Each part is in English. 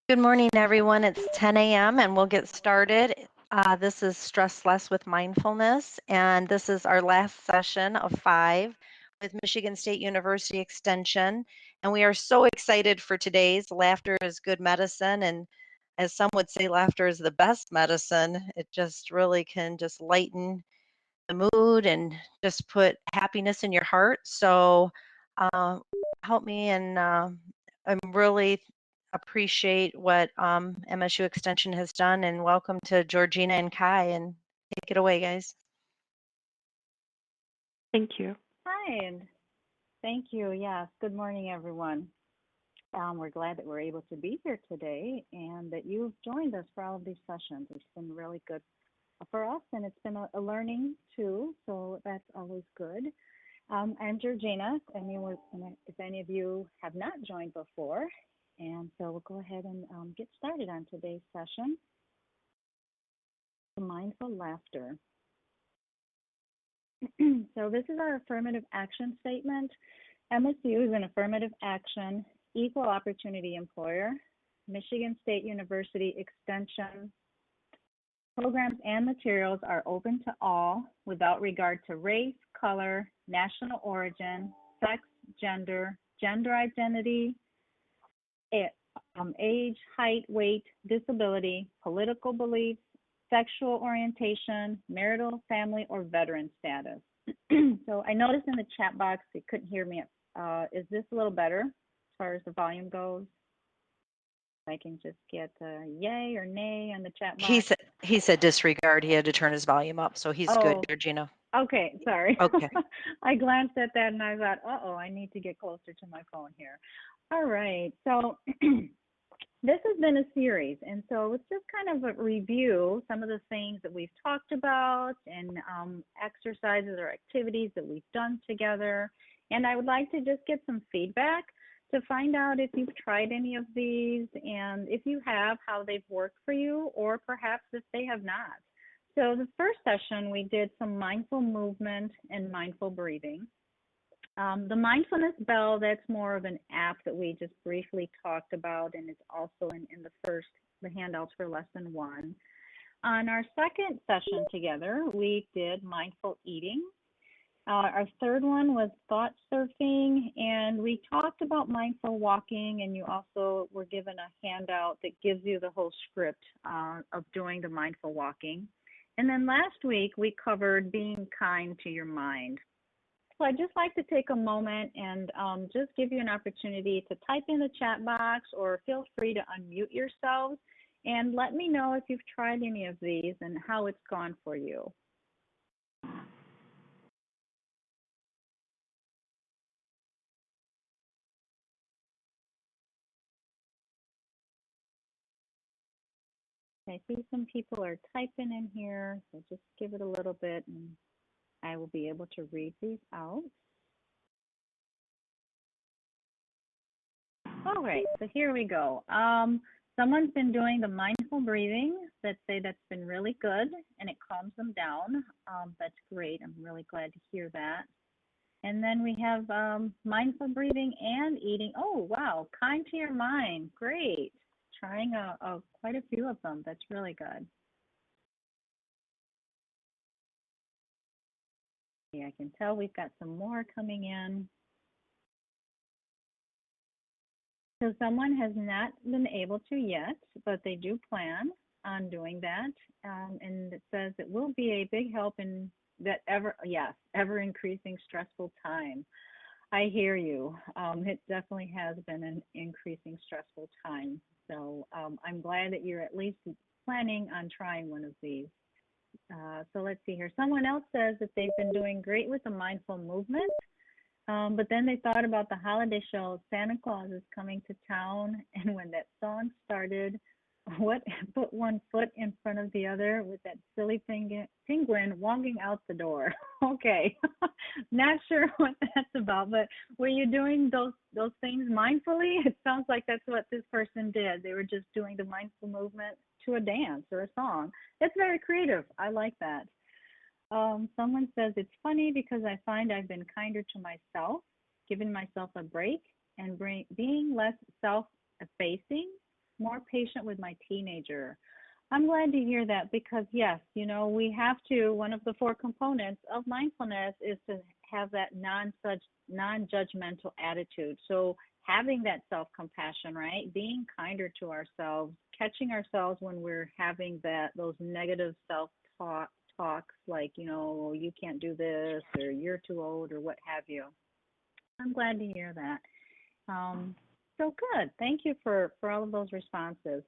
Good morning, everyone. It's 10 a.m. and we'll get started. This is Stress Less with Mindfulness, and this is our last session of 5 with Michigan State University Extension. And we are so excited for today's. Laughter is good medicine, and as some would say, laughter is the best medicine. It just really can just lighten the mood and just put happiness in your heart. So uh, help me, and I'm really appreciate what MSU Extension has done. And welcome to Georgina and Kai. And take it away, guys. Thank you. Hi, and thank you. Yes, good morning, everyone. We're glad that we're able to be here today and that you've joined us for all of these sessions. It's been really good for us, and it's been a learning too, so that's always good. I'm Georgina, and if any of you have not joined before, and so we'll go ahead and get started on today's session, mindful laughter. So this is our affirmative action statement. MSU is an affirmative action, equal opportunity employer. Michigan State University Extension programs and materials are open to all without regard to race, color, national origin, sex, gender identity, age, height, weight, disability, political beliefs, sexual orientation, marital, family, or veteran status. So I noticed in the chat box you couldn't hear me. Is this a little better as far as the volume goes? I can just get a yay or nay on the chat box. He said disregard. He had to turn his volume up, so he's good, Georgina. Okay, sorry. Okay. I glanced at that and I thought, I need to get closer to my phone here. All right, so this has been a series, and so it's just kind of a review, some of the things that we've talked about and exercises or activities that we've done together. And I would like to just get some feedback to find out if you've tried any of these, and if you have, how they've worked for you, or perhaps if they have not. So the first session, we did some mindful movement and mindful breathing. The mindfulness bell, that's more of an app that we just briefly talked about, and it's also in the handouts for lesson 1. On our second session together, we did mindful eating. Our third one was thought surfing, and we talked about mindful walking, and you also were given a handout that gives you the whole script of doing the mindful walking. And then last week, we covered being kind to your mind. So I'd just like to take a moment and just give you an opportunity to type in the chat box, or feel free to unmute yourselves and let me know if you've tried any of these and how it's gone for you. I see some people are typing in here, so just give it a little bit and I will be able to read these out. All right, so here we go. Someone's been doing the mindful breathing that say that's been really good and it calms them down. That's great. I'm really glad to hear that. And then we have mindful breathing and eating. Oh, wow, kind to your mind. Great. Trying quite a few of them. That's really good. Yeah, I can tell we've got some more coming in. So someone has not been able to yet, but they do plan on doing that. And it says it will be a big help in that ever increasing stressful time. I hear you. It definitely has been an increasing stressful time. So I'm glad that you're at least planning on trying one of these. So let's see here. Someone else says that they've been doing great with the mindful movement, but then they thought about the holiday show, Santa Claus is coming to town, and when that song started, put one foot in front of the other with that silly penguin walking out the door. Okay, not sure what that's about, but were you doing those things mindfully? It sounds like that's what this person did. They were just doing the mindful movement to a dance or a song. It's very creative. I like that. Someone says it's funny because I find I've been kinder to myself, giving myself a break, and being less self-effacing more patient with my teenager. I'm glad to hear that because, yes, we have to, one of the four components of mindfulness is to have that non-judgmental attitude. So having that self-compassion, right? Being kinder to ourselves, catching ourselves when we're having those negative self-talks like, you can't do this or you're too old or what have you. I'm glad to hear that. So good. Thank you for all of those responses.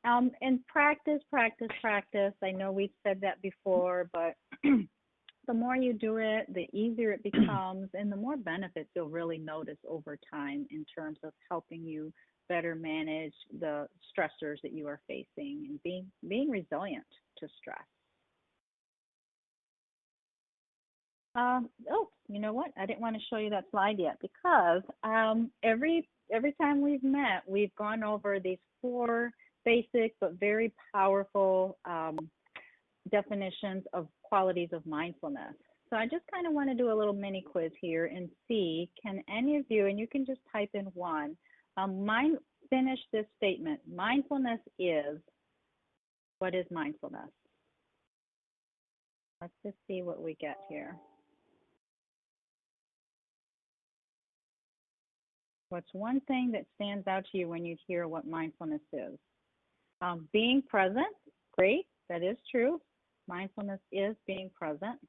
And practice, practice, practice. I know we've said that before, but the more you do it, the easier it becomes, and the more benefits you'll really notice over time in terms of helping you better manage the stressors that you are facing and being resilient to stress. Oh, you know what? I didn't want to show you that slide yet because every time we've met, we've gone over these four basic but very powerful definitions of qualities of mindfulness. So I just kind of want to do a little mini quiz here and see, can any of you, and you can just type in one, finish this statement. Mindfulness is, what is mindfulness? Let's just see what we get here. What's one thing that stands out to you when you hear what mindfulness is? Being present, great, that is true. Mindfulness is being present.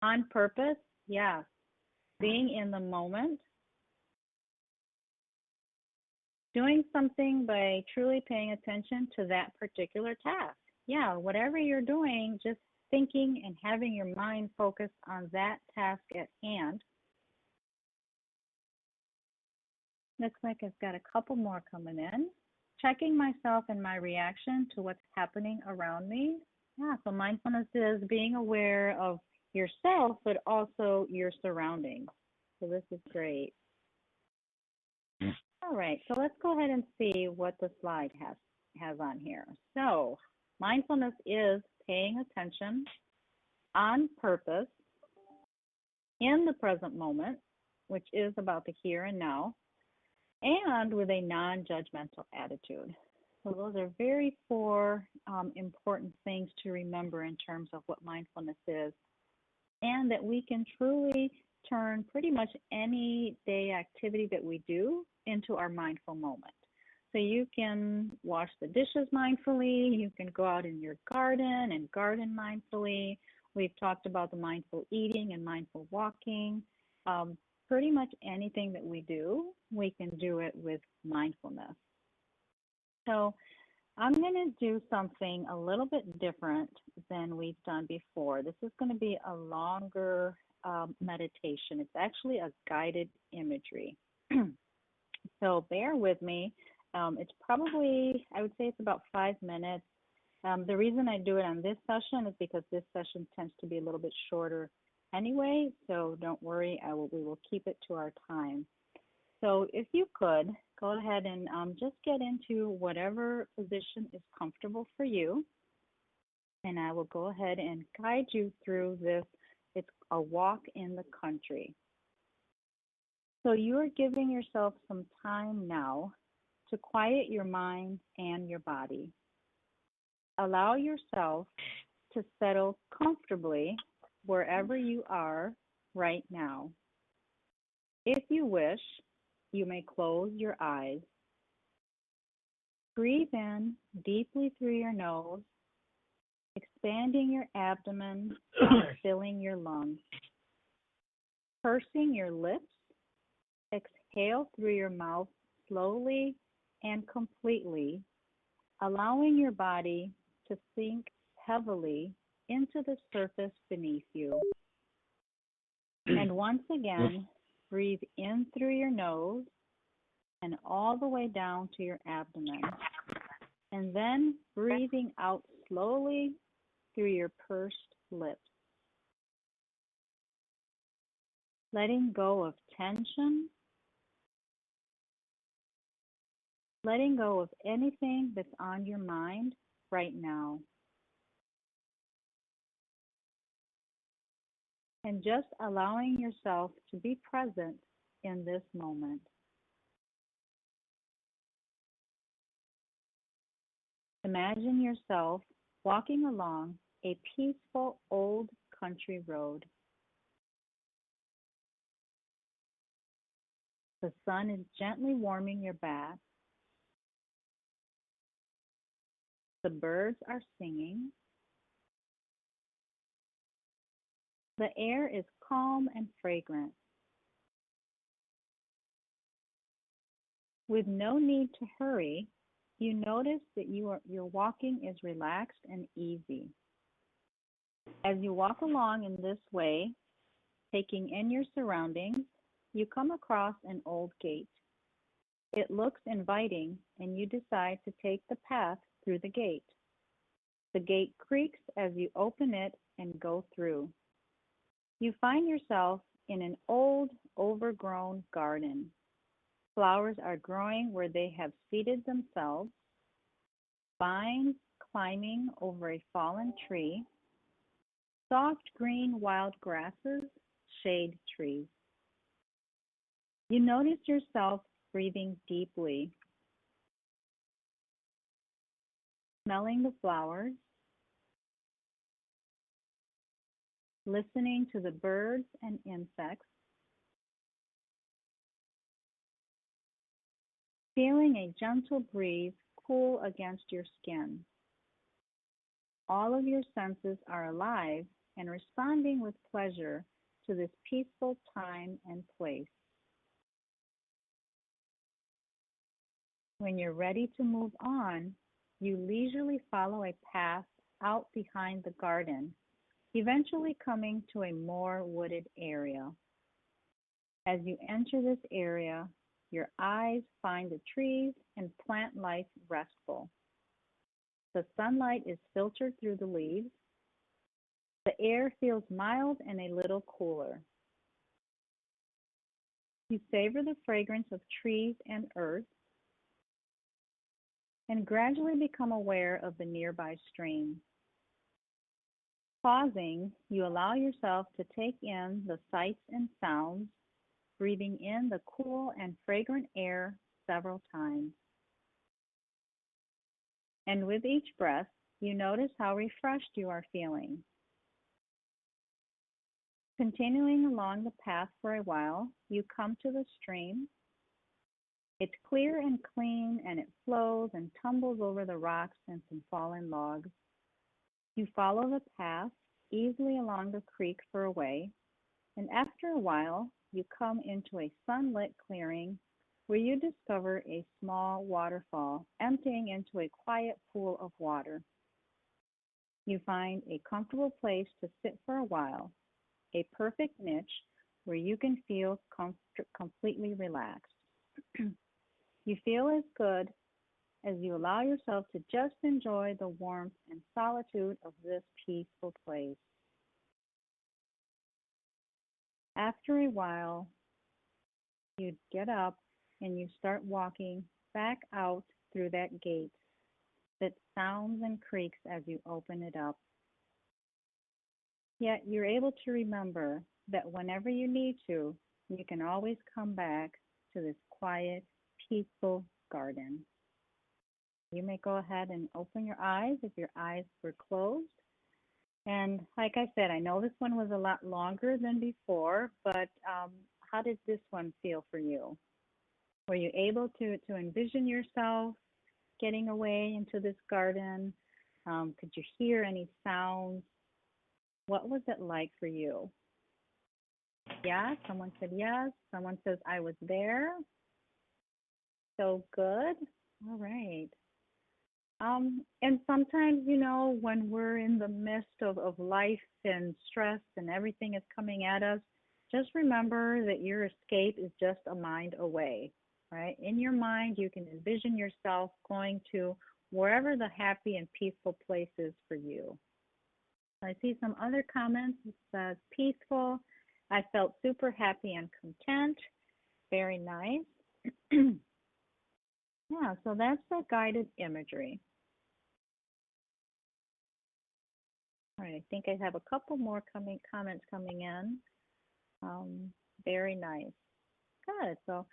On purpose, yeah. Being in the moment. Doing something by truly paying attention to that particular task. Yeah, whatever you're doing, just thinking and having your mind focused on that task at hand. Looks like I've got a couple more coming in. Checking myself and my reaction to what's happening around me. Yeah, so mindfulness is being aware of yourself, but also your surroundings. So this is great. All right, so let's go ahead and see what the slide has on here. So mindfulness is paying attention on purpose in the present moment, which is about the here and now, and with a non-judgmental attitude. So those are very four important things to remember in terms of what mindfulness is, and that we can truly turn pretty much any day activity that we do into our mindful moment. So you can wash the dishes mindfully, you can go out in your garden and garden mindfully. We've talked about the mindful eating and mindful walking. Pretty much anything that we do, we can do it with mindfulness. So I'm going to do something a little bit different than we've done before. This is going to be a longer meditation. It's actually a guided imagery. So bear with me. It's probably, I would say it's about 5 minutes. The reason I do it on this session is because this session tends to be a little bit shorter anyway, so don't worry, we will keep it to our time. So if you could, go ahead and just get into whatever position is comfortable for you, and I will go ahead and guide you through this. It's a walk in the country. So you are giving yourself some time now to quiet your mind and your body. Allow yourself to settle comfortably wherever you are right now. If you wish, you may close your eyes. Breathe in deeply through your nose, expanding your abdomen and filling your lungs. Pursing your lips, exhale through your mouth slowly and completely, allowing your body to sink heavily into the surface beneath you. And once again, breathe in through your nose and all the way down to your abdomen. And then breathing out slowly through your pursed lips. Letting go of tension. Letting go of anything that's on your mind right now. And just allowing yourself to be present in this moment. Imagine yourself walking along a peaceful old country road. The sun is gently warming your back. The birds are singing. The air is calm and fragrant. With no need to hurry, you notice that your walking is relaxed and easy. As you walk along in this way, taking in your surroundings, you come across an old gate. It looks inviting, and you decide to take the path through the gate. The gate creaks as you open it and go through. You find yourself in an old, overgrown garden. Flowers are growing where they have seated themselves, vines climbing over a fallen tree, soft green wild grasses shade trees. You notice yourself breathing deeply, smelling the flowers, listening to the birds and insects, feeling a gentle breeze cool against your skin. All of your senses are alive and responding with pleasure to this peaceful time and place. When you're ready to move on, you leisurely follow a path out behind the garden, eventually coming to a more wooded area. As you enter this area, your eyes find the trees and plant life restful. The sunlight is filtered through the leaves. The air feels mild and a little cooler. You savor the fragrance of trees and earth and gradually become aware of the nearby stream. Pausing, you allow yourself to take in the sights and sounds, breathing in the cool and fragrant air several times. And with each breath, you notice how refreshed you are feeling. Continuing along the path for a while, you come to the stream. It's clear and clean, and it flows and tumbles over the rocks and some fallen logs. You follow the path easily along the creek for a way, and after a while, you come into a sunlit clearing where you discover a small waterfall emptying into a quiet pool of water. You find a comfortable place to sit for a while, a perfect niche where you can feel completely relaxed. You feel as good as you allow yourself to just enjoy the warmth and solitude of this peaceful place. After a while, you get up and you start walking back out through that gate that sounds and creaks as you open it up. Yet you're able to remember that whenever you need to, you can always come back to this quiet, peaceful garden. You may go ahead and open your eyes if your eyes were closed. And like I said, I know this one was a lot longer than before, but how did this one feel for you? Were you able to envision yourself getting away into this garden? Could you hear any sounds? What was it like for you? Yeah, someone said yes. Someone says, I was there. So good. All right. And sometimes, when we're in the midst of life and stress and everything is coming at us, just remember that your escape is just a mind away, right? In your mind, you can envision yourself going to wherever the happy and peaceful place is for you. I see some other comments. It says peaceful. I felt super happy and content. Very nice. Yeah, so that's the guided imagery. All right, I think I have a couple more comments coming in. Very nice. Good. So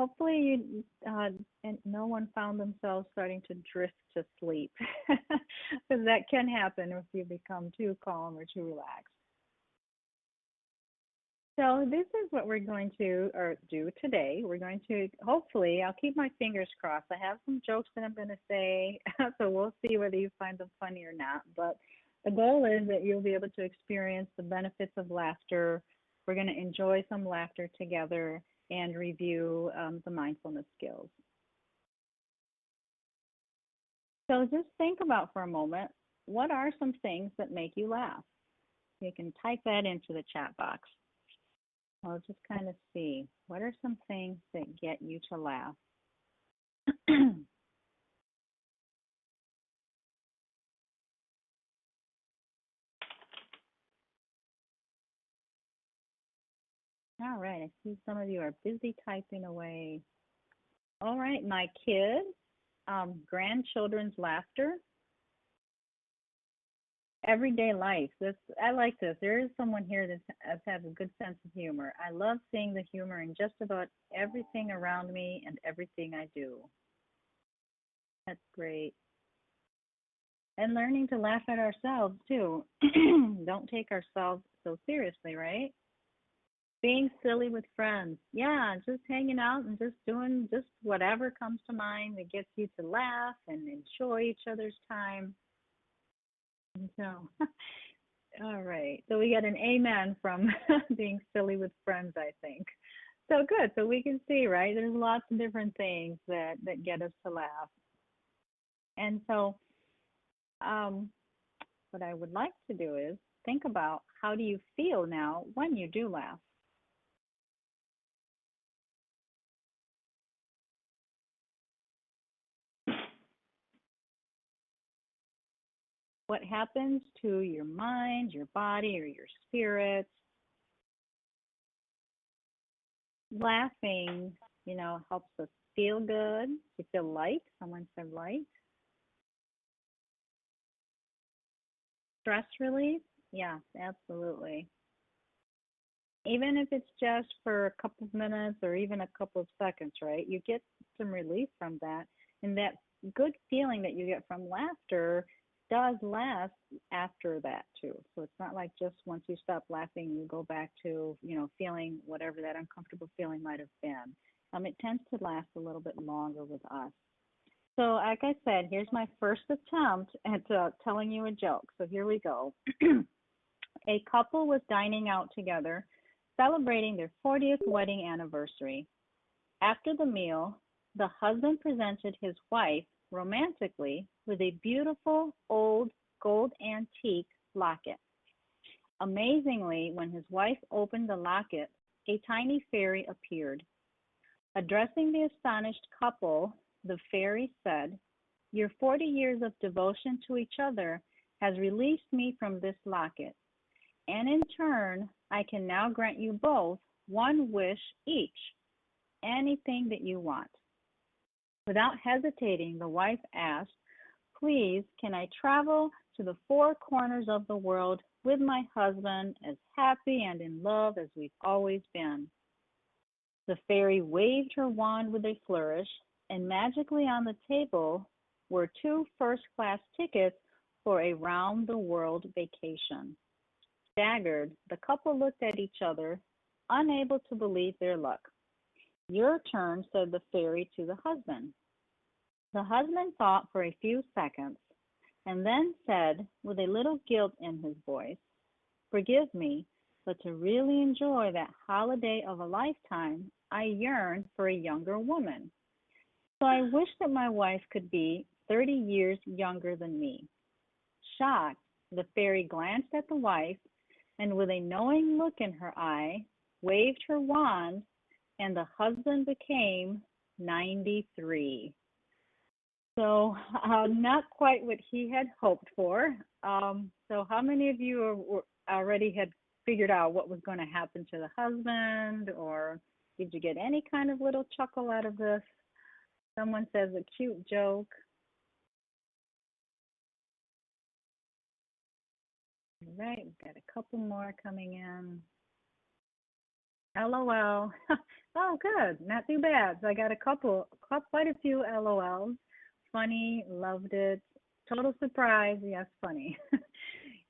Hopefully, you and no one found themselves starting to drift to sleep, because that can happen if you become too calm or too relaxed. So this is what we're going to or do today. We're going to hopefully, I'll keep my fingers crossed. I have some jokes that I'm going to say, so we'll see whether you find them funny or not. But the goal is that you'll be able to experience the benefits of laughter. We're going to enjoy some laughter together and review the mindfulness skills. So just think about for a moment, what are some things that make you laugh? You can type that into the chat box. I'll just kind of see, what are some things that get you to laugh? All right, I see some of you are busy typing away. All right, my kids, grandchildren's laughter, everyday life. I like this. There is someone here that has a good sense of humor. I love seeing the humor in just about everything around me and everything I do. That's great. And learning to laugh at ourselves too. Don't take ourselves so seriously, right? Being silly with friends. Yeah, just hanging out and just doing just whatever comes to mind that gets you to laugh and enjoy each other's time. So, all right. So we got an amen from being silly with friends, I think. So good. So we can see, right? There's lots of different things that get us to laugh. And so, what I would like to do is think about, how do you feel now when you do laugh? What happens to your mind, your body, or your spirit? Laughing, helps us feel good. You feel light. Someone said light. Stress relief. Yes, absolutely. Even if it's just for a couple of minutes or even a couple of seconds, right? You get some relief from that. And that good feeling that you get from laughter does last after that too. So it's not like just once you stop laughing, you go back to, feeling whatever that uncomfortable feeling might have been. It tends to last a little bit longer with us. So, like I said, here's my first attempt at telling you a joke. So here we go. A couple was dining out together, celebrating their 40th wedding anniversary. After the meal, the husband presented his wife romantically with a beautiful old gold antique locket. Amazingly, when his wife opened the locket, a tiny fairy appeared. Addressing the astonished couple, the fairy said, "Your 40 years of devotion to each other has released me from this locket, and in turn, I can now grant you both one wish each, anything that you want." Without hesitating, the wife asked, "Please, can I travel to the four corners of the world with my husband, as happy and in love as we've always been?" The fairy waved her wand with a flourish, and magically on the table were two first-class tickets for a round-the-world vacation. Staggered, the couple looked at each other, unable to believe their luck. "Your turn," said the fairy to the husband. The husband thought for a few seconds and then said, with a little guilt in his voice, "Forgive me, but to really enjoy that holiday of a lifetime, I yearn for a younger woman. So I wish that my wife could be 30 years younger than me." Shocked, the fairy glanced at the wife and with a knowing look in her eye, waved her wand, and the husband became 93. So not quite what he had hoped for. So how many of you already had figured out what was going to happen to the husband, or did you get any kind of little chuckle out of this? Someone says a cute joke. All right, we've got a couple more coming in. LOL. Oh, good. Not too bad. So I got quite a few LOLs. Funny, loved it. Total surprise. Yes, funny.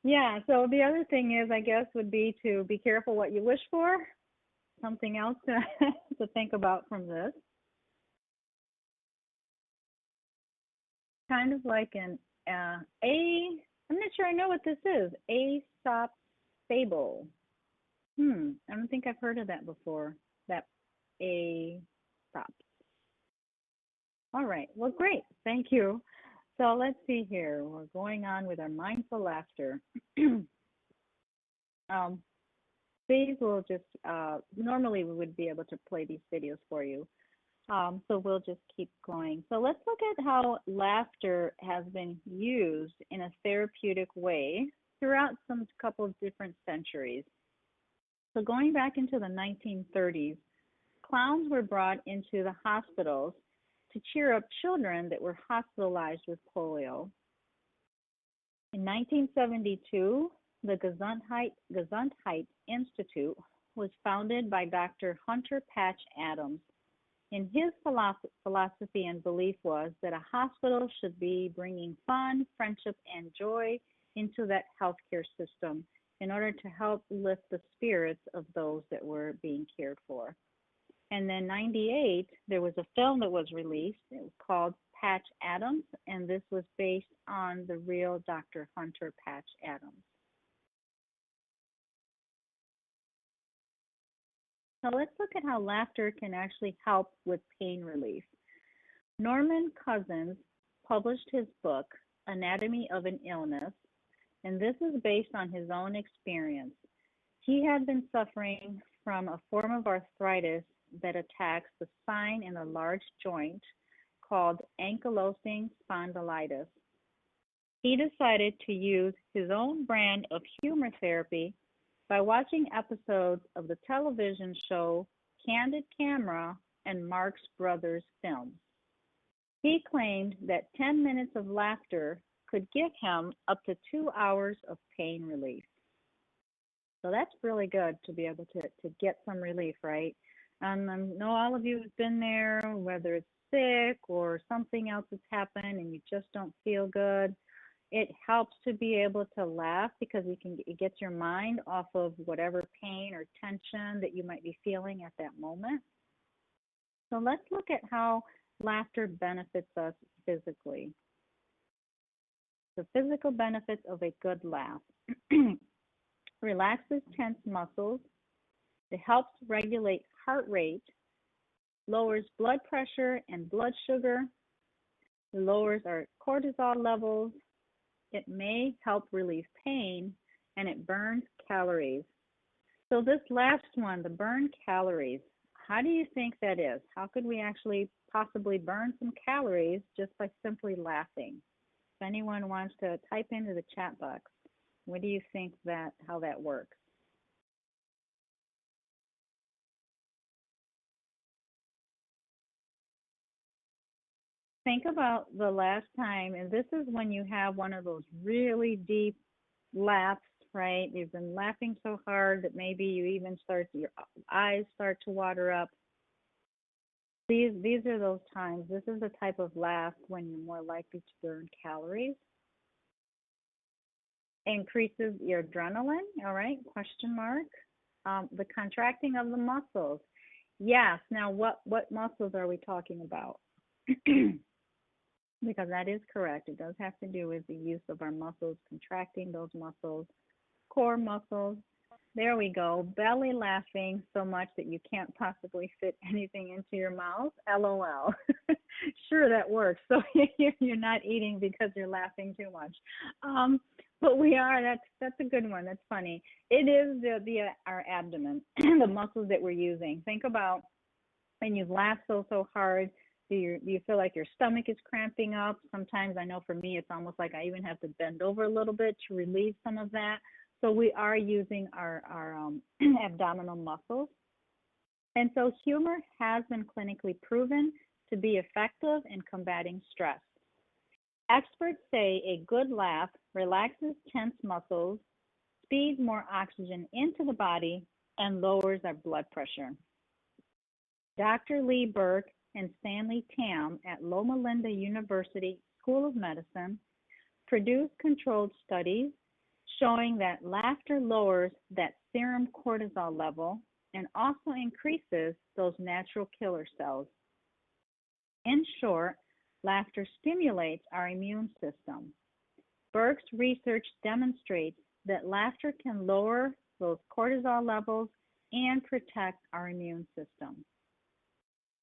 Yeah, so the other thing is, I guess, would be to be careful what you wish for. Something else to, to think about from this. Kind of like I'm not sure I know what this is. Aesop's fable. I don't think I've heard of that before. That Aesop. All right. Well, great. Thank you. So let's see here. We're going on with our mindful laughter. um, these will just, normally we would be able to play these videos for you. So we'll just keep going. So let's look at how laughter has been used in a therapeutic way throughout some couple of different centuries. So going back into the 1930s, clowns were brought into the hospitals to cheer up children that were hospitalized with polio. In 1972, the Gesundheit Institute was founded by Dr. Hunter Patch Adams. And his philosophy and belief was that a hospital should be bringing fun, friendship, and joy into that healthcare system in order to help lift the spirits of those that were being cared for. And then 98, there was a film that was released. It was called Patch Adams, and this was based on the real Dr. Hunter Patch Adams. So let's look at how laughter can actually help with pain relief. Norman Cousins published his book, Anatomy of an Illness, and this is based on his own experience. He had been suffering from a form of arthritis that attacks the spine in a large joint called ankylosing spondylitis. He decided to use his own brand of humor therapy by watching episodes of the television show Candid Camera and Marx Brothers films. He claimed that 10 minutes of laughter could give him up to 2 hours of pain relief. So that's really good to be able to get some relief, right? I know all of you have been there, whether it's sick or something else has happened and you just don't feel good. It helps to be able to laugh because it gets your mind off of whatever pain or tension that you might be feeling at that moment. So let's look at how laughter benefits us physically. The physical benefits of a good laugh. Relaxes tense muscles. It helps regulate heart rate, lowers blood pressure and blood sugar, it lowers our cortisol levels, it may help relieve pain, and it burns calories. So this last one, the burn calories, how do you think that is? How could we actually possibly burn some calories just by simply laughing? If anyone wants to type into the chat box, what do you think how that works? Think about the last time, and this is when you have one of those really deep laughs, right? You've been laughing so hard that maybe you even your eyes start to water up. These are those times. This is the type of laugh when you're more likely to burn calories. Increases your adrenaline, all right, question mark. The contracting of the muscles. Yes, now what muscles are we talking about? Because that is correct. It does have to do with the use of our muscles, contracting those muscles, core muscles. There we go. Belly laughing so much that you can't possibly fit anything into your mouth. LOL. Sure, that works. So you're not eating because you're laughing too much. But we are. That's a good one. That's funny. It is our abdomen, the muscles that we're using. Think about when you laugh so hard. Do you feel like your stomach is cramping up? Sometimes I know for me, it's almost like I even have to bend over a little bit to relieve some of that. So we are using our abdominal muscles. And so humor has been clinically proven to be effective in combating stress. Experts say a good laugh relaxes tense muscles, speeds more oxygen into the body, and lowers our blood pressure. Dr. Lee Burke and Stanley Tam at Loma Linda University School of Medicine produced controlled studies showing that laughter lowers that serum cortisol level and also increases those natural killer cells. In short, laughter stimulates our immune system. Burke's research demonstrates that laughter can lower those cortisol levels and protect our immune system.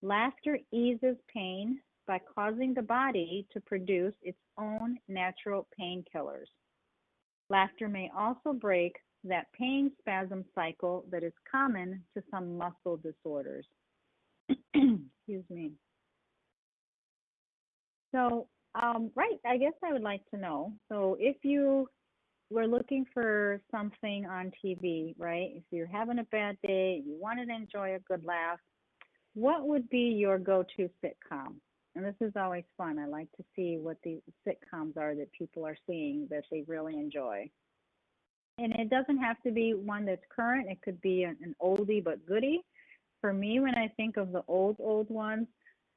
Laughter eases pain by causing the body to produce its own natural painkillers. Laughter may also break that pain spasm cycle that is common to some muscle disorders. Excuse me. So, right, I guess I would like to know. So, if you were looking for something on TV, right? If you're having a bad day, you wanted to enjoy a good laugh, what would be your go-to sitcom? And this is always fun. I like to see what the sitcoms are that people are seeing that they really enjoy. And it doesn't have to be one that's current. It could be an oldie but goodie. For me, when I think of the old ones,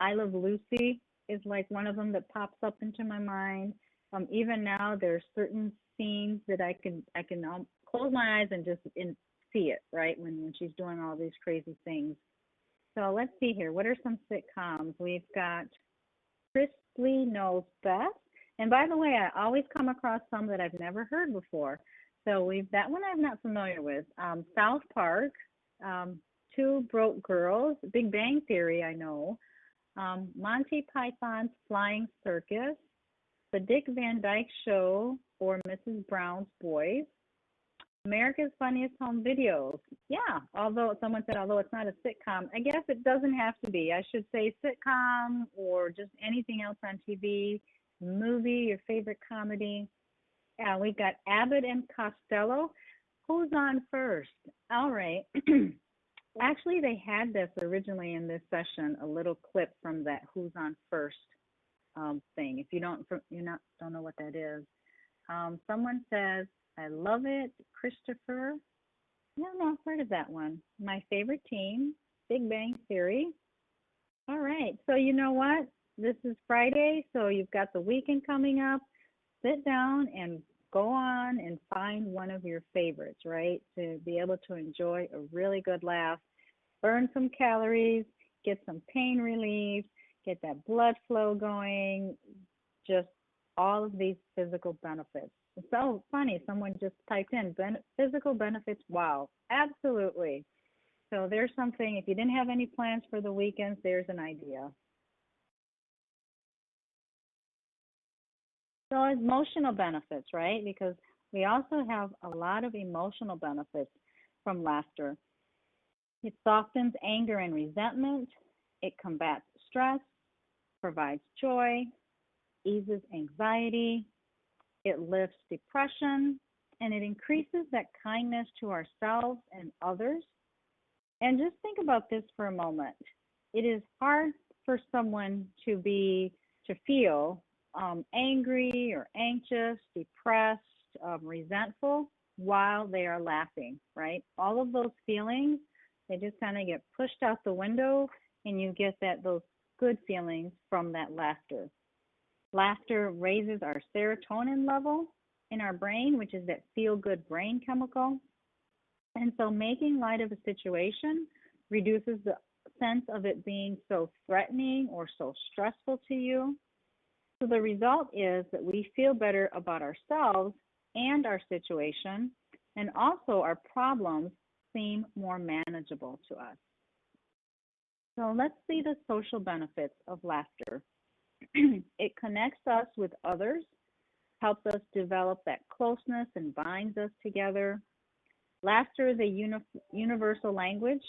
I Love Lucy is like one of them that pops up into my mind. Even now, there are certain scenes that I can close my eyes and just see it, right, when she's doing all these crazy things. So let's see here. What are some sitcoms? We've got Crisply Knows Best. And by the way, I always come across some that I've never heard before. So that one I'm not familiar with. South Park, Two Broke Girls, Big Bang Theory, I know. Monty Python's Flying Circus, The Dick Van Dyke Show, or Mrs. Brown's Boys, America's Funniest Home Videos. Yeah, although someone said, although it's not a sitcom, I guess it doesn't have to be. I should say sitcom or just anything else on TV, movie, your favorite comedy. Yeah, we got Abbott and Costello. Who's on first? All right. Actually, they had this originally in this session, a little clip from that Who's on First thing. If you don't know what that is. Someone says, I love it, Christopher. No, I've heard of that one. My favorite team, Big Bang Theory. All right, so you know what? This is Friday, so you've got the weekend coming up. Sit down and go on and find one of your favorites, right? To be able to enjoy a really good laugh, burn some calories, get some pain relief, get that blood flow going, just all of these physical benefits. It's so funny, someone just typed in physical benefits. Wow, absolutely. So there's something, if you didn't have any plans for the weekends, there's an idea. So emotional benefits, right? Because we also have a lot of emotional benefits from laughter. It softens anger and resentment. It combats stress, provides joy, eases anxiety. It lifts depression, and it increases that kindness to ourselves and others. And just think about this for a moment. It is hard for someone to feel angry or anxious, depressed, resentful while they are laughing, right? All of those feelings, they just kind of get pushed out the window, and you get those good feelings from that laughter. Laughter raises our serotonin level in our brain, which is that feel-good brain chemical. And so making light of a situation reduces the sense of it being so threatening or so stressful to you. So the result is that we feel better about ourselves and our situation, and also our problems seem more manageable to us. So let's see the social benefits of laughter. It connects us with others, helps us develop that closeness and binds us together. Laughter is a universal language.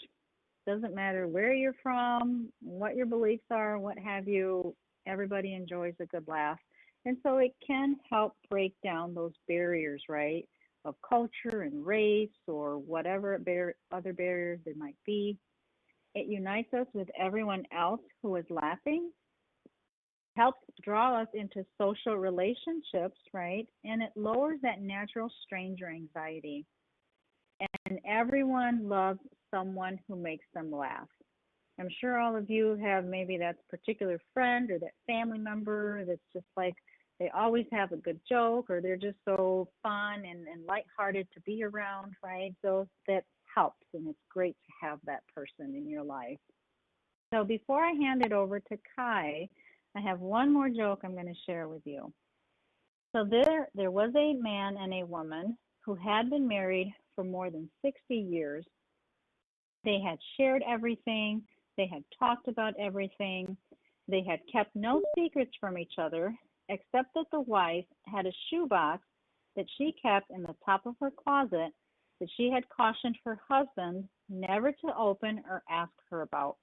Doesn't matter where you're from, what your beliefs are, what have you, everybody enjoys a good laugh. And so it can help break down those barriers, right, of culture and race or whatever other barriers there might be. It unites us with everyone else who is laughing, helps draw us into social relationships, right? And it lowers that natural stranger anxiety. and everyone loves someone who makes them laugh. I'm sure all of you have maybe that particular friend or that family member that's just like they always have a good joke or they're just so fun and lighthearted to be around, right? So that helps, and it's great to have that person in your life. So before I hand it over to Kai, I have one more joke I'm going to share with you. So there was a man and a woman who had been married for more than 60 years. They had shared everything. They had talked about everything. They had kept no secrets from each other, except that the wife had a shoebox that she kept in the top of her closet that she had cautioned her husband never to open or ask her about.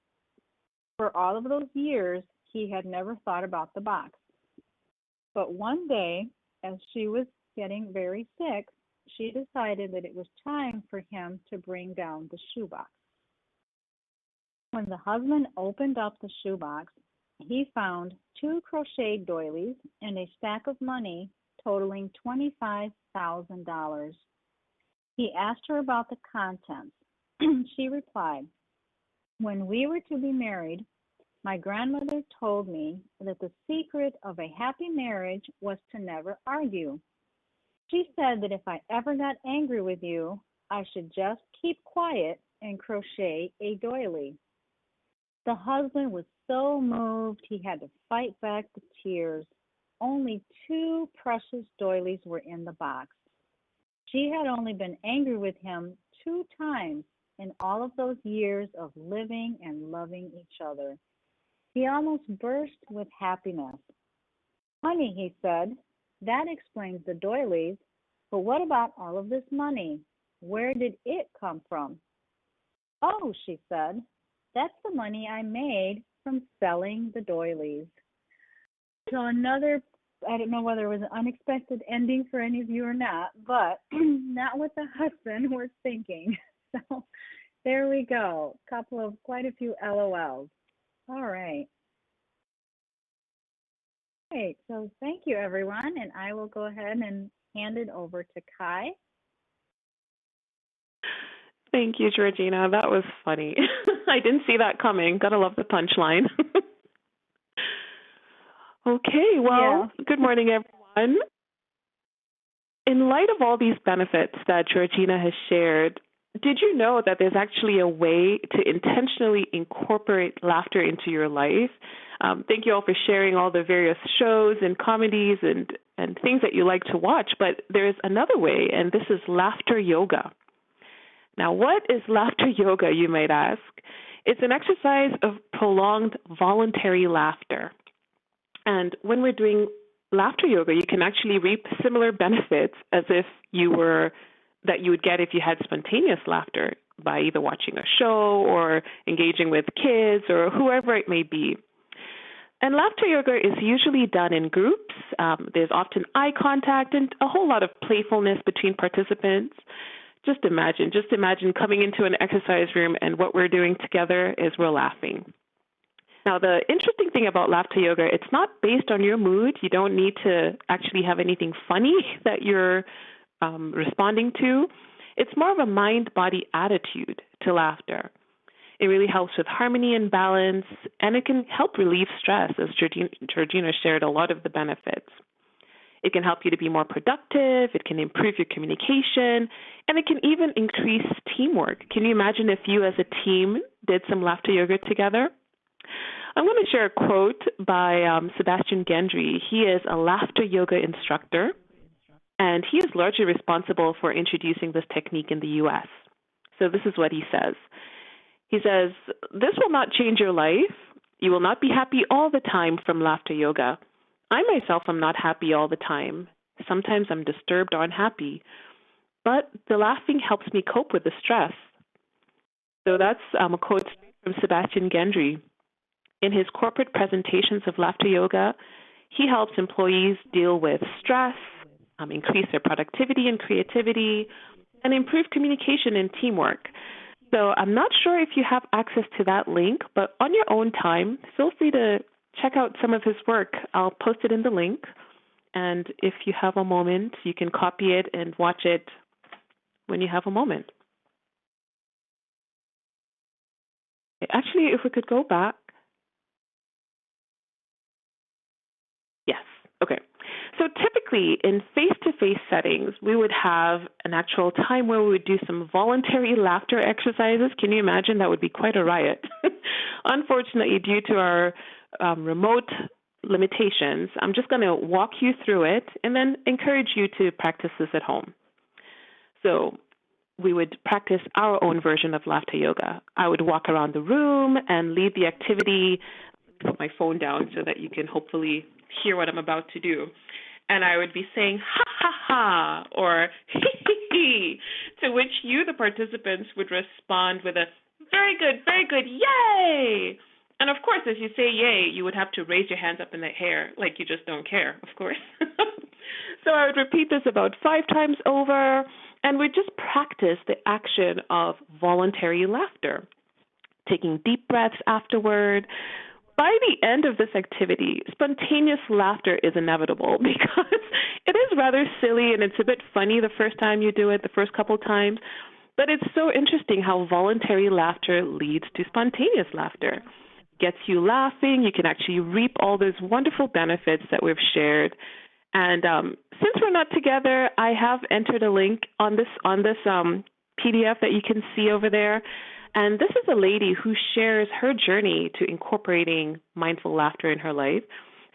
For all of those years, he had never thought about the box. But one day, as she was getting very sick, she decided that it was time for him to bring down the shoebox. When the husband opened up the shoebox, he found 2 crochet doilies and a stack of money totaling $25,000. He asked her about the contents. She replied, "When we were to be married, my grandmother told me that the secret of a happy marriage was to never argue. She said that if I ever got angry with you, I should just keep quiet and crochet a doily." The husband was so moved he had to fight back the tears. Only 2 precious doilies were in the box. She had only been angry with him 2 times in all of those years of living and loving each other. He almost burst with happiness. "Honey," he said, "that explains the doilies, but what about all of this money? Where did it come from?" "Oh," she said, "that's the money I made from selling the doilies." So another, I don't know whether it was an unexpected ending for any of you or not, but not what the husband was thinking. So there we go. Quite a few LOLs. All right. Great. So thank you, everyone. And I will go ahead and hand it over to Kai. Thank you, Georgina. That was funny. I didn't see that coming. Gotta love the punchline. Okay, well, Good morning, everyone. In light of all these benefits that Georgina has shared, did you know that there's actually a way to intentionally incorporate laughter into your life? Thank you all for sharing all the various shows and comedies and things that you like to watch, but there's another way, and this is laughter yoga. Now, what is laughter yoga, you might ask? It's an exercise of prolonged voluntary laughter. And when we're doing laughter yoga, you can actually reap similar benefits as if you would get if you had spontaneous laughter by either watching a show or engaging with kids or whoever it may be. And laughter yoga is usually done in groups. There's often eye contact and a whole lot of playfulness between participants. Just imagine coming into an exercise room and what we're doing together is we're laughing. Now, the interesting thing about laughter yoga, it's not based on your mood. You don't need to actually have anything funny that you're responding to. It's more of a mind-body attitude to laughter. It really helps with harmony and balance, and it can help relieve stress, as Georgina shared a lot of the benefits. It can help you to be more productive, it can improve your communication, and it can even increase teamwork. Can you imagine if you as a team did some laughter yoga together? I'm going to share a quote by Sebastian Gendry. He is a laughter yoga instructor, and he is largely responsible for introducing this technique in the U.S. So this is what he says. He says, "This will not change your life. You will not be happy all the time from laughter yoga. I myself am not happy all the time. Sometimes I'm disturbed or unhappy. But the laughing helps me cope with the stress." So that's a quote from Sebastian Gendry. In his corporate presentations of laughter yoga, he helps employees deal with stress, increase their productivity and creativity, and improve communication and teamwork. So I'm not sure if you have access to that link, but on your own time, feel free to check out some of his work. I'll post it in the link. And if you have a moment, you can copy it and watch it when you have a moment. Actually, if we could go back. Yes. Okay. So typically in face-to-face settings, we would have an actual time where we would do some voluntary laughter exercises. Can you imagine? That would be quite a riot. Unfortunately, due to our remote limitations, I'm just going to walk you through it and then encourage you to practice this at home. So we would practice our own version of laughter yoga. I would walk around the room and lead the activity, put my phone down so that you can hopefully hear what I'm about to do. And I would be saying, ha, ha, ha, or hee, hee, hee, to which you, the participants, would respond with a very good, yay! And of course, as you say yay, you would have to raise your hands up in the air like you just don't care, of course. So I would repeat this about 5 times over, and we'd just practice the action of voluntary laughter, taking deep breaths afterward. By the end of this activity, spontaneous laughter is inevitable because it is rather silly and it's a bit funny the first time you do it, the first couple times. But it's so interesting how voluntary laughter leads to spontaneous laughter. Gets you laughing, you can actually reap all those wonderful benefits that we've shared. And since we're not together, I have entered a link on this PDF that you can see over there. And this is a lady who shares her journey to incorporating mindful laughter in her life.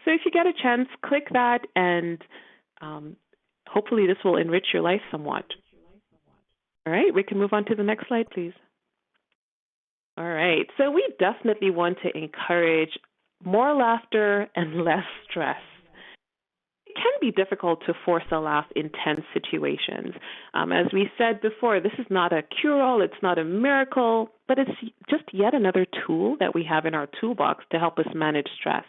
So if you get a chance, click that, and hopefully this will enrich your life somewhat. All right, we can move on to the next slide, please. All right, so we definitely want to encourage more laughter and less stress. It can be difficult to force a laugh in tense situations. As we said before, this is not a cure-all, it's not a miracle, but it's just yet another tool that we have in our toolbox to help us manage stress.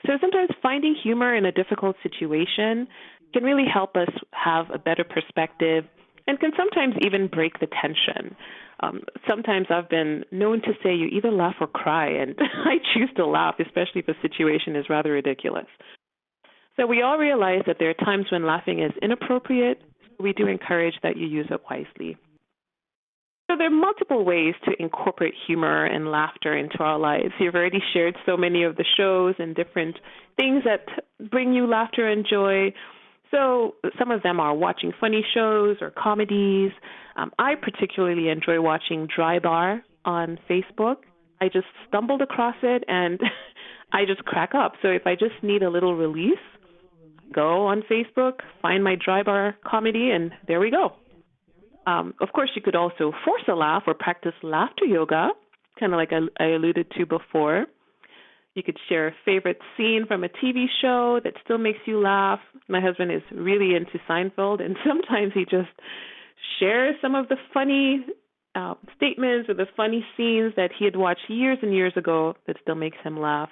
So sometimes finding humor in a difficult situation can really help us have a better perspective and can sometimes even break the tension. Sometimes I've been known to say you either laugh or cry, and I choose to laugh, especially if the situation is rather ridiculous. So we all realize that there are times when laughing is inappropriate. We do encourage that you use it wisely. So there are multiple ways to incorporate humor and laughter into our lives. You've already shared so many of the shows and different things that bring you laughter and joy. So some of them are watching funny shows or comedies. I particularly enjoy watching Dry Bar on Facebook. I just stumbled across it and I just crack up. So if I just need a little release, go on Facebook, find my Dry Bar comedy, and there we go. Of course, you could also force a laugh or practice laughter yoga, kind of like I alluded to before. You could share a favorite scene from a TV show that still makes you laugh. My husband is really into Seinfeld, and sometimes he just shares some of the funny statements or the funny scenes that he had watched years and years ago that still makes him laugh.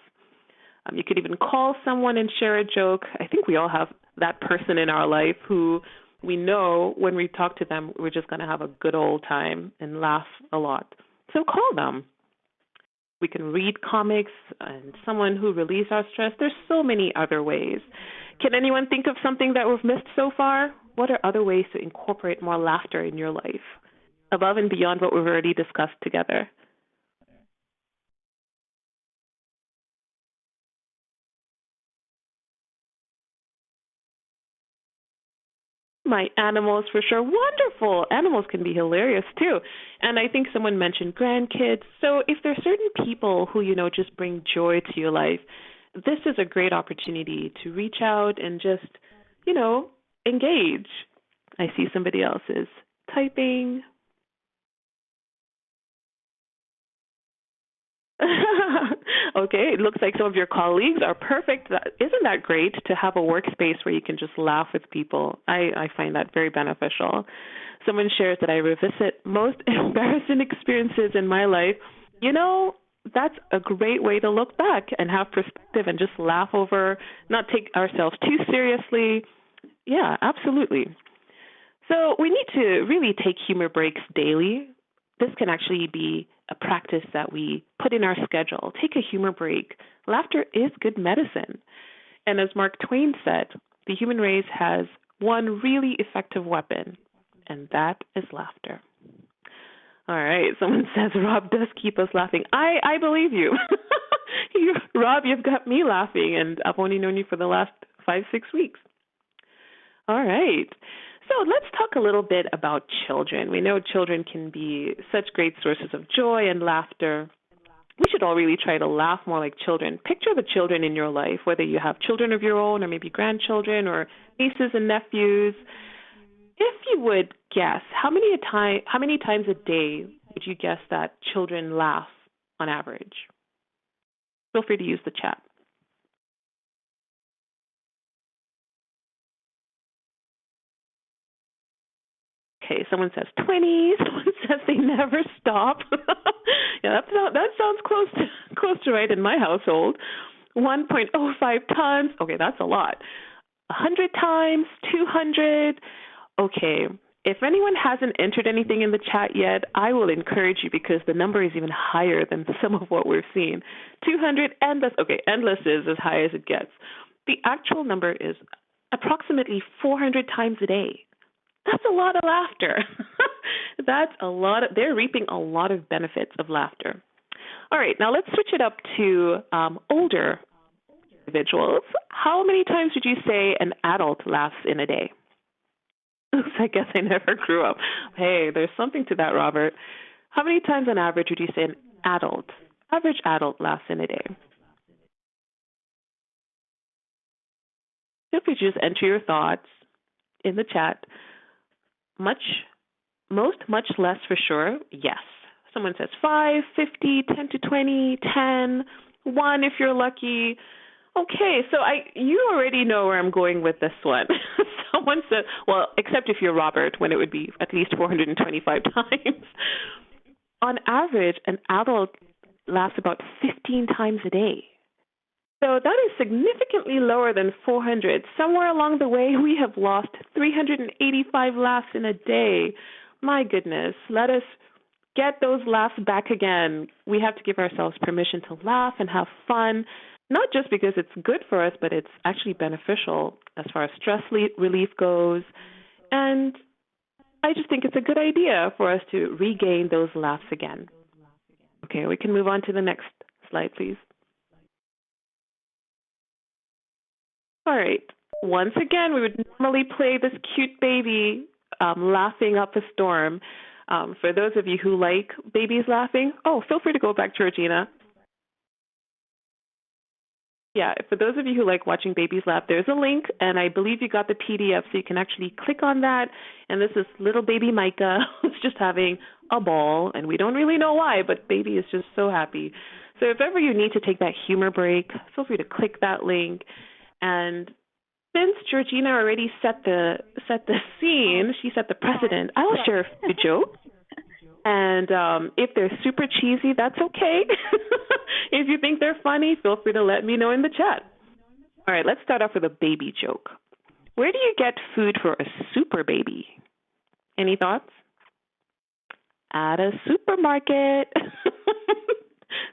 You could even call someone and share a joke. I think we all have that person in our life who we know when we talk to them, we're just going to have a good old time and laugh a lot. So call them. We can read comics and someone who relieves our stress. There's so many other ways. Can anyone think of something that we've missed so far? What are other ways to incorporate more laughter in your life, above and beyond what we've already discussed together? My animals, for sure. Wonderful. Animals can be hilarious, too. And I think someone mentioned grandkids. So if there are certain people who, just bring joy to your life, this is a great opportunity to reach out and just, engage. I see somebody else is typing. Okay, it looks like some of your colleagues are perfect. Isn't that great to have a workspace where you can just laugh with people? I find that very beneficial. Someone shares that I revisit most embarrassing experiences in my life. That's a great way to look back and have perspective and just laugh over, not take ourselves too seriously. Yeah, absolutely. So we need to really take humor breaks daily. This can actually be a practice that we put in our schedule. Take a humor break. Laughter is good medicine. And as Mark Twain said, the human race has one really effective weapon, and that is laughter. All right. Someone says Rob does keep us laughing. I believe you. Rob, you've got me laughing, and I've only known you for the last 5-6 weeks. All right. So let's talk a little bit about children. We know children can be such great sources of joy and laughter. We should all really try to laugh more like children. Picture the children in your life, whether you have children of your own or maybe grandchildren or nieces and nephews. If you would guess, how many times a day would you guess that children laugh on average? Feel free to use the chat. Okay, someone says 20. Someone says they never stop. Yeah, that sounds close to right in my household. 1.05 times. Okay, that's a lot. 100 times, 200. Okay, if anyone hasn't entered anything in the chat yet, I will encourage you because the number is even higher than some of what we're seeing. 200, endless. Okay, endless is as high as it gets. The actual number is approximately 400 times a day. That's a lot of laughter. They're reaping a lot of benefits of laughter. All right, now let's switch it up to older individuals. How many times would you say an adult laughs in a day? I guess I never grew up. Hey, there's something to that, Robert. How many times on average would you say an average adult laughs in a day? Feel free to just enter your thoughts in the chat. Much less for sure, yes. Someone says 5, 50, 10 to 20, 10, 1 if you're lucky. Okay, so you already know where I'm going with this one. Someone said, well, except if you're Robert, when it would be at least 425 times. On average, an adult laughs about 15 times a day. So that is significantly lower than 400. Somewhere along the way, we have lost 385 laughs in a day. My goodness, let us get those laughs back again. We have to give ourselves permission to laugh and have fun, not just because it's good for us, but it's actually beneficial as far as stress relief goes. And I just think it's a good idea for us to regain those laughs again. Okay, we can move on to the next slide, please. All right. Once again, we would normally play this cute baby laughing up a storm. For those of you who like babies laughing, feel free to go back, Georgina. Yeah, for those of you who like watching babies laugh, there's a link, and I believe you got the PDF, so you can actually click on that. And this is little baby Micah who's just having a ball, and we don't really know why, but baby is just so happy. So if ever you need to take that humor break, feel free to click that link. And since Georgina already set the scene, she set the precedent, I will share a joke. And if they're super cheesy, that's okay. If you think they're funny, feel free to let me know in the chat. All right, let's start off with a baby joke. Where do you get food for a super baby? Any thoughts? At a supermarket.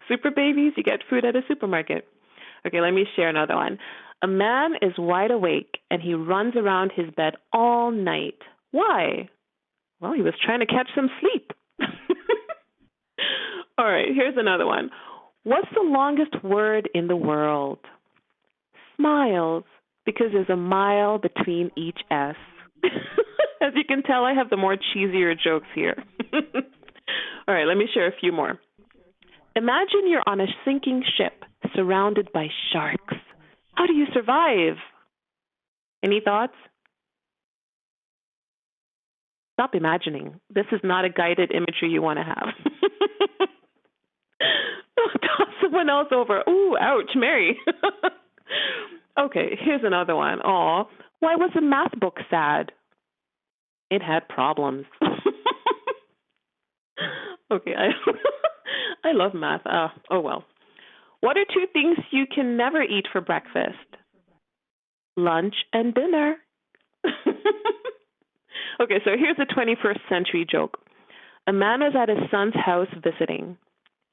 Super babies, you get food at a supermarket. Okay, let me share another one. A man is wide awake, and he runs around his bed all night. Why? Well, he was trying to catch some sleep. All right, here's another one. What's the longest word in the world? Smiles, because there's a mile between each S. As you can tell, I have the more cheesier jokes here. All right, let me share a few more. Imagine you're on a sinking ship surrounded by sharks. How do you survive? Any thoughts? Stop imagining. This is not a guided imagery you want to have. Toss someone else over. Ooh, ouch, Mary. Okay, here's another one. Aw, why was the math book sad? It had problems. Okay, I love math. Oh, well. What are two things you can never eat for breakfast? Lunch and dinner. Okay, so here's a 21st century joke. A man is at his son's house visiting.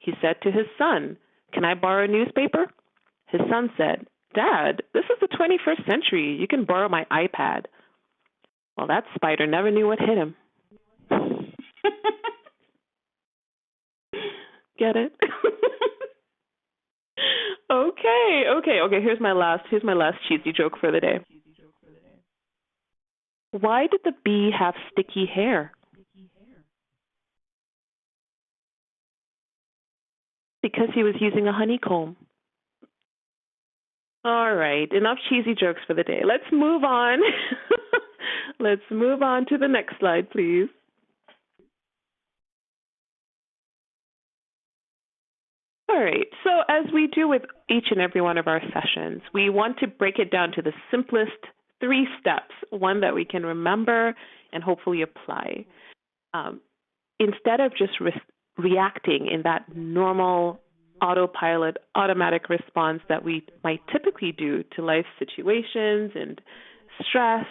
He said to his son, "Can I borrow a newspaper?" His son said, "Dad, this is the 21st century. You can borrow my iPad." Well, that spider never knew what hit him. Get it? Okay. Here's my last cheesy joke for the day. Why did the bee have sticky hair? Because he was using a honeycomb. All right, enough cheesy jokes for the day. Let's move on. Let's move on to the next slide, please. All right, so as we do with each and every one of our sessions, we want to break it down to the simplest 3 steps, one that we can remember and hopefully apply. Instead of just reacting in that normal autopilot, automatic response that we might typically do to life situations and stress,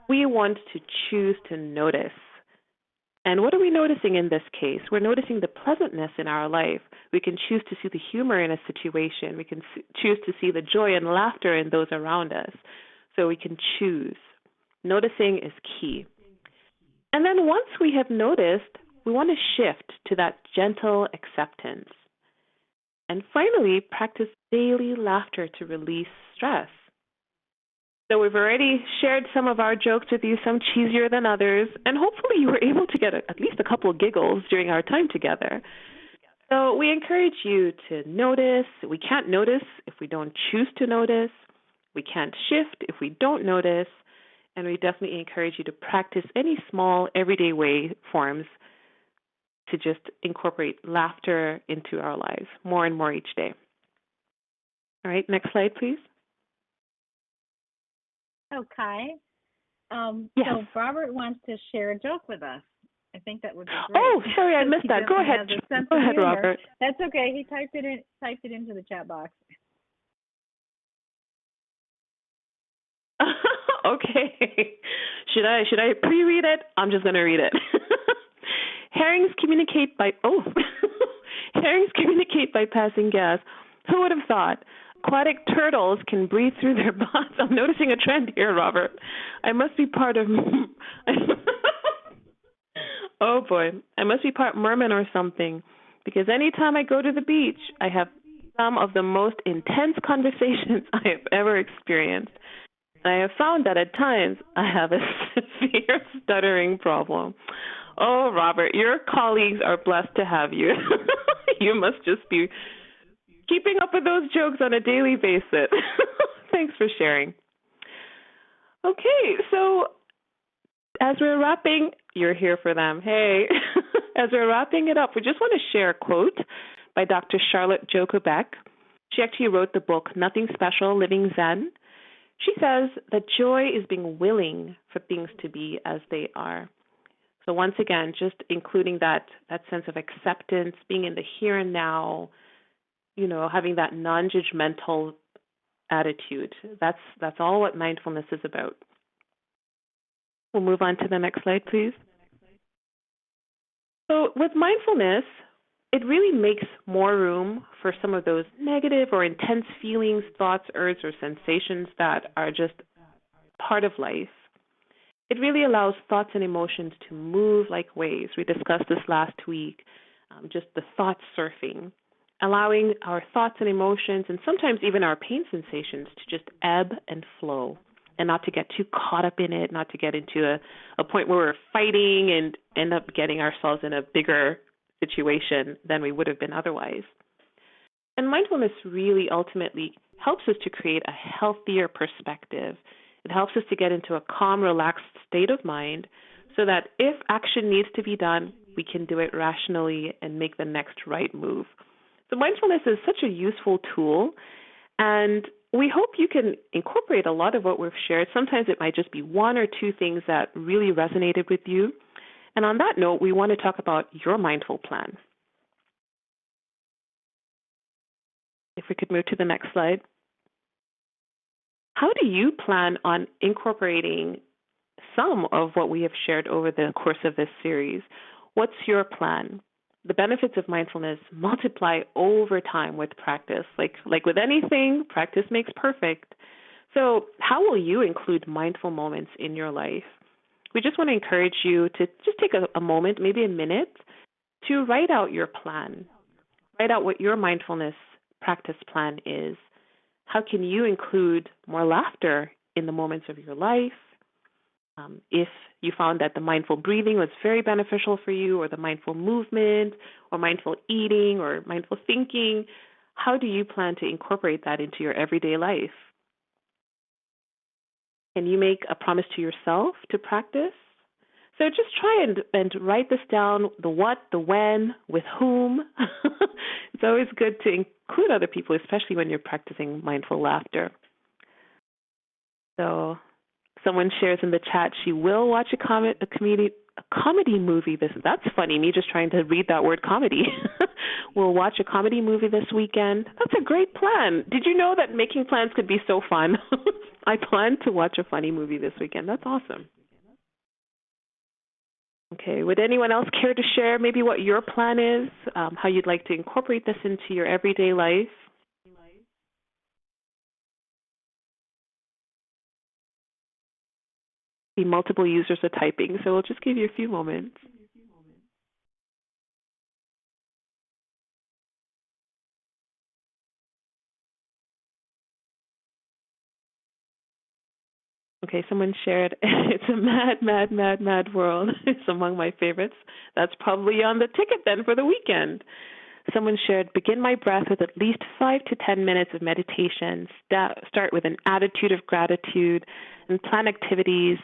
we want to choose to notice. And what are we noticing in this case? We're noticing the pleasantness in our life. We can choose to see the humor in a situation. We can choose to see the joy and laughter in those around us. So we can choose. Noticing is key. And then once we have noticed, we want to shift to that gentle acceptance. And finally, practice daily laughter to release stress. So we've already shared some of our jokes with you, some cheesier than others, and hopefully you were able to get at least a couple of giggles during our time together. So we encourage you to notice. We can't notice if we don't choose to notice. We can't shift if we don't notice. And we definitely encourage you to practice any small, everyday way forms to just incorporate laughter into our lives more and more each day. All right, next slide, please. Okay. Yes. So Robert wants to share a joke with us. I think that would be great. Oh, sorry, I missed that. Go ahead. Go ahead, Robert. That's okay. He typed it into the chat box. Okay. Should I pre-read it? I'm just going to read it. Herrings communicate by passing gas. Who would have thought? Aquatic turtles can breathe through their butts. I'm noticing a trend here, Robert. I must be part of oh boy. I must be part merman or something, because anytime I go to the beach, I have some of the most intense conversations I have ever experienced. I have found that at times I have a severe stuttering problem. Oh, Robert, your colleagues are blessed to have you. You must just be keeping up with those jokes on a daily basis. Thanks for sharing. Okay, so as we're wrapping, you're here for them. Hey, as we're wrapping it up, we just want to share a quote by Dr. Charlotte Jo Quebec. She actually wrote the book, Nothing Special, Living Zen. She says that joy is being willing for things to be as they are. So once again, just including that sense of acceptance, being in the here and now, having that non-judgmental attitude. That's all what mindfulness is about. We'll move on to the next slide, please. So with mindfulness, it really makes more room for some of those negative or intense feelings, thoughts, urges, or sensations that are just part of life. It really allows thoughts and emotions to move like waves. We discussed this last week, just the thought surfing, allowing our thoughts and emotions and sometimes even our pain sensations to just ebb and flow and not to get too caught up in it, not to get into a point where we're fighting and end up getting ourselves in a bigger situation than we would have been otherwise. And mindfulness really ultimately helps us to create a healthier perspective. It helps us to get into a calm, relaxed state of mind so that if action needs to be done, we can do it rationally and make the next right move. So mindfulness is such a useful tool, and we hope you can incorporate a lot of what we've shared. Sometimes it might just be 1 or 2 things that really resonated with you. And on that note, we want to talk about your mindful plan. If we could move to the next slide. How do you plan on incorporating some of what we have shared over the course of this series? What's your plan? The benefits of mindfulness multiply over time with practice. Like with anything, practice makes perfect. So how will you include mindful moments in your life? We just want to encourage you to just take a moment, maybe a minute, to write out your plan. write out what your mindfulness practice plan is. How can you include more laughter in the moments of your life? If you found that the mindful breathing was very beneficial for you, or the mindful movement, or mindful eating, or mindful thinking, how do you plan to incorporate that into your everyday life? Can you make a promise to yourself to practice? So just try and write this down, the what, the when, with whom. It's always good to include other people, especially when you're practicing mindful laughter. So someone shares in the chat she will watch a comedy movie this. That's funny, me just trying to read that word comedy. We'll watch a comedy movie this weekend. That's a great plan. Did you know that making plans could be so fun? I plan to watch a funny movie this weekend. That's awesome. Okay, would anyone else care to share maybe what your plan is, how you'd like to incorporate this into your everyday life? See, multiple users are typing, so we'll just give you a few moments. Okay, someone shared, it's a mad world. It's among my favorites. That's probably on the ticket then for the weekend. Someone shared, begin my breath with at least 5 to 10 minutes of meditation. Start with an attitude of gratitude and plan activities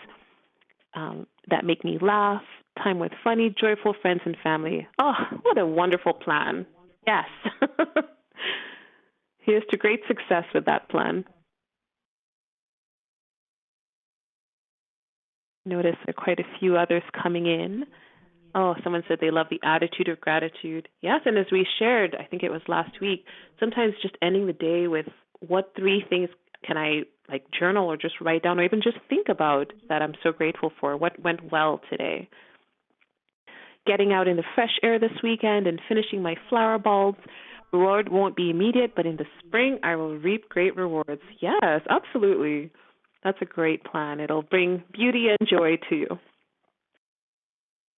that make me laugh, time with funny, joyful friends and family. Oh, what a wonderful plan. Yes. Here's to great success with that plan. Notice there are quite a few others coming in. Oh, someone said they love the attitude of gratitude. Yes, and as we shared, I think it was last week, sometimes just ending the day with what 3 things can I journal or just write down or even just think about that I'm so grateful for, what went well today. Getting out in the fresh air this weekend and finishing my flower bulbs. Reward won't be immediate, but in the spring I will reap great rewards. Yes, absolutely. That's a great plan. It'll bring beauty and joy to you.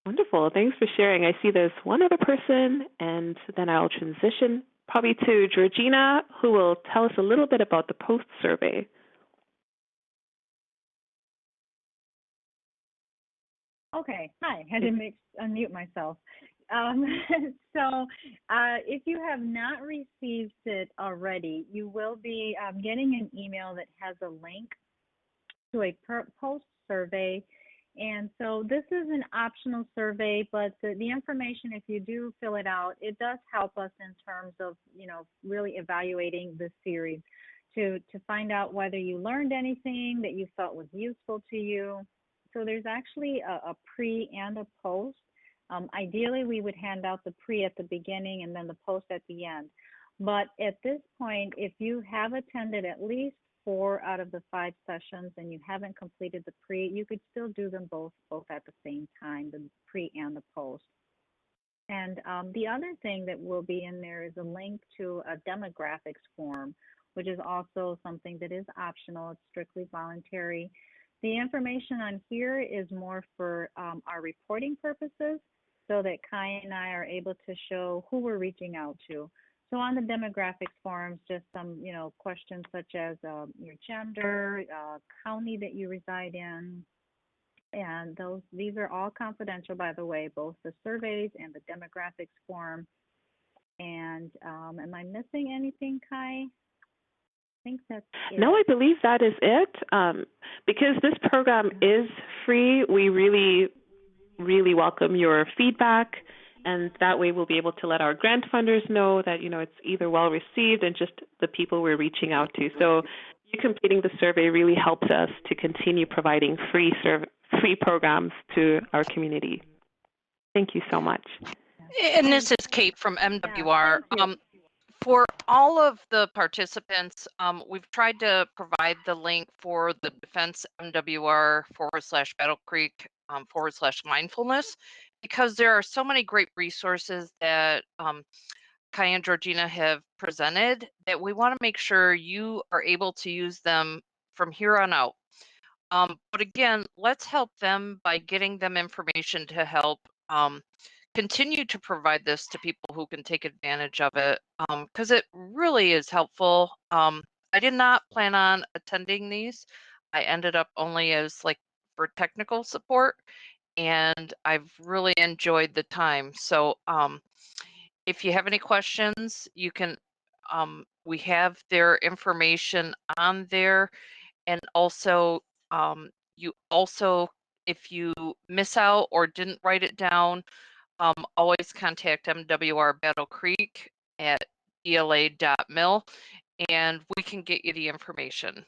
Wonderful. Thanks for sharing. I see there's one other person, and then I'll transition probably to Georgina, who will tell us a little bit about the post survey. Okay. Hi. I had to unmute myself. So if you have not received it already, you will be getting an email that has a link to a post survey. And so this is an optional survey, but the information, if you do fill it out, it does help us in terms of, really evaluating the series to find out whether you learned anything that you felt was useful to you. So there's actually a pre and a post. Ideally, we would hand out the pre at the beginning and then the post at the end. But at this point, if you have attended at least 4 out of the 5 sessions and you haven't completed the pre, you could still do them both at the same time, the pre and the post. And the other thing that will be in there is a link to a demographics form, which is also something that is optional. It's strictly voluntary. The information on here is more for our reporting purposes, so that Kai and I are able to show who we're reaching out to. So on the demographics forms, just some, questions such as your gender, county that you reside in, and these are all confidential, by the way, both the surveys and the demographics form. And am I missing anything, Kai? I think that's it. No, I believe that is it. Because this program is free, we really welcome your feedback, and that way we'll be able to let our grant funders know that it's either well received and just the people we're reaching out to. So you completing the survey really helps us to continue providing free programs to our community. Thank you so much. And this is Kate from MWR. For all of the participants, we've tried to provide the link for the Defense MWR /Battle Creek /mindfulness, because there are so many great resources that Kai and Georgina have presented that we want to make sure you are able to use them from here on out. But again, let's help them by getting them information to help continue to provide this to people who can take advantage of it, because it really is helpful. I did not plan on attending these. I ended up only as like for technical support, and I've really enjoyed the time. So if you have any questions, you can, we have their information on there. And also, you also, if you miss out or didn't write it down, always contact MWR Battle Creek at ela.mil, and we can get you the information.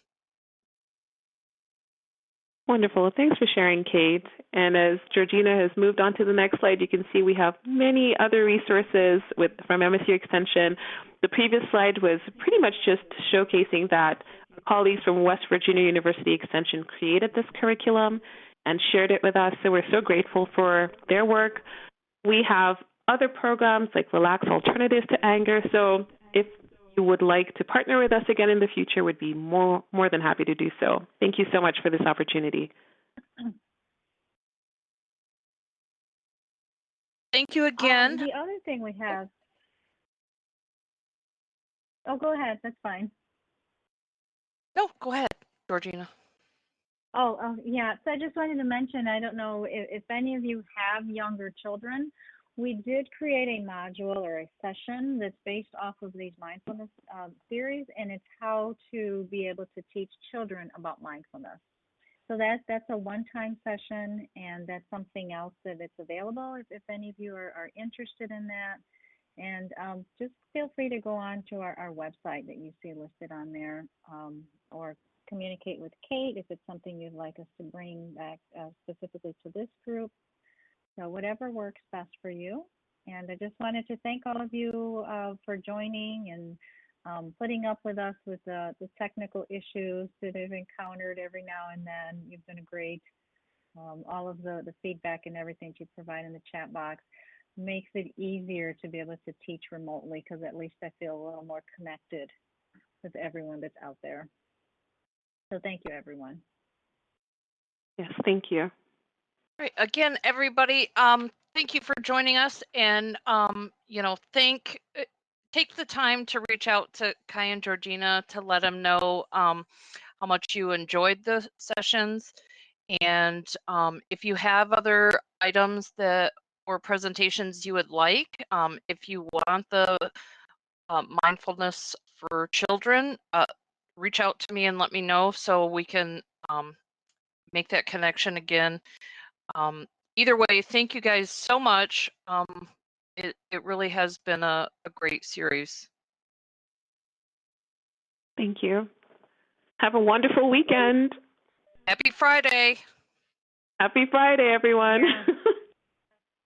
Wonderful. Thanks for sharing, Kate. And as Georgina has moved on to the next slide, you can see we have many other resources from MSU Extension. The previous slide was pretty much just showcasing that colleagues from West Virginia University Extension created this curriculum and shared it with us. So we're so grateful for their work. We have other programs like Relax Alternatives to Anger. So if you would like to partner with us again in the future, would be more than happy to do so. Thank you so much for this opportunity. Thank you again. The other thing we have. Oh, go ahead. That's fine. No, go ahead, Georgina. Yeah. So I just wanted to mention, I don't know if any of you have younger children. We did create a module or a session that's based off of these mindfulness series, and it's how to be able to teach children about mindfulness. So that's a one-time session, and that's something else that it's available if any of you are interested in that. And just feel free to go on to our website that you see listed on there, or communicate with Kate if it's something you'd like us to bring back specifically to this group. So whatever works best for you. And I just wanted to thank all of you for joining and putting up with us with the technical issues that I've encountered every now and then. You've been great. All of the feedback and everything you provide in the chat box makes it easier to be able to teach remotely, because at least I feel a little more connected with everyone that's out there. So thank you, everyone. Yes, thank you. All right, again, everybody, thank you for joining us, and take the time to reach out to Kai and Georgina to let them know how much you enjoyed the sessions, and if you have other items or presentations you would like, if you want the mindfulness for children, reach out to me and let me know so we can make that connection again. Either way, thank you guys so much. It really has been a great series. Thank you. Have a wonderful weekend. Happy Friday. Happy Friday, everyone. Yeah.